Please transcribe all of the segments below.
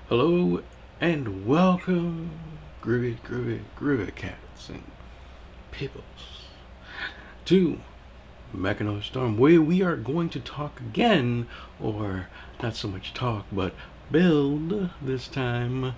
Hello and welcome, groovy cats and peoples, to Mechanostorm, where we are going to talk again, or not so much talk, but build this time.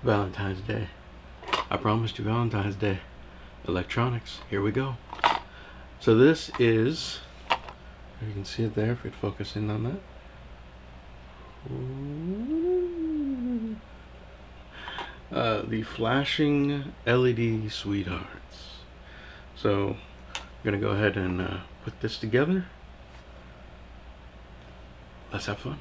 Valentine's Day. I promised you Valentine's Day. Electronics. Here we go. So this is, you can see it there if it focuses in on that. The flashing LED sweethearts. So I'm gonna go ahead and put this together. Let's have fun.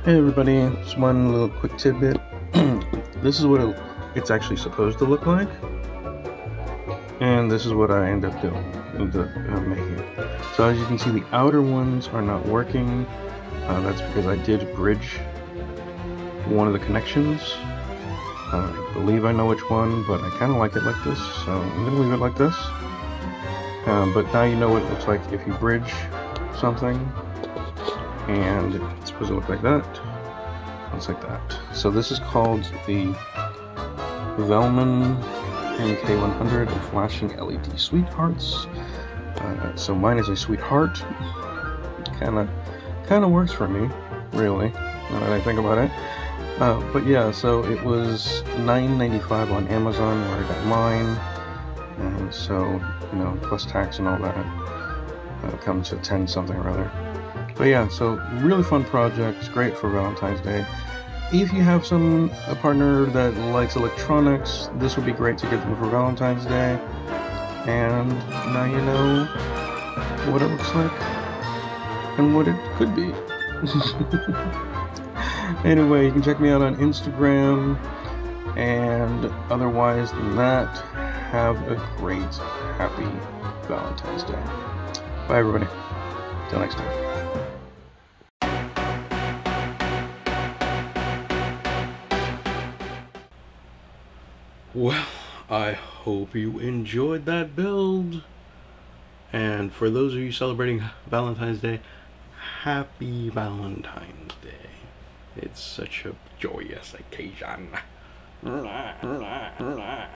Hey everybody, just one little quick tidbit. This is what it's actually supposed to look like, and this is what I end up doing, making. So as you can see, the outer ones are not working. That's because I did bridge one of the connections. I believe I know which one, but I kind of like it like this, so I'm going to leave it like this. But now you know what it looks like if you bridge something. And it's supposed to look like that. Looks like that. So this is called the Valentine NK100 Flashing LED Sweethearts. So mine is a sweetheart. Kind of works for me, really, now that I think about it. But yeah, so it was $9.95 on Amazon where I got mine, and so plus tax and all that, comes to 10 something or other. But yeah, so really fun project. It's great for Valentine's Day. If you have a partner that likes electronics, this would be great to get them for Valentine's Day. And now you know what it looks like and what it could be. Anyway, you can check me out on Instagram. And otherwise than that, have a great, happy Valentine's Day. Bye everybody. Till next time. Well, I hope you enjoyed that build. And for those of you celebrating Valentine's Day, happy Valentine's Day. It's such a joyous occasion.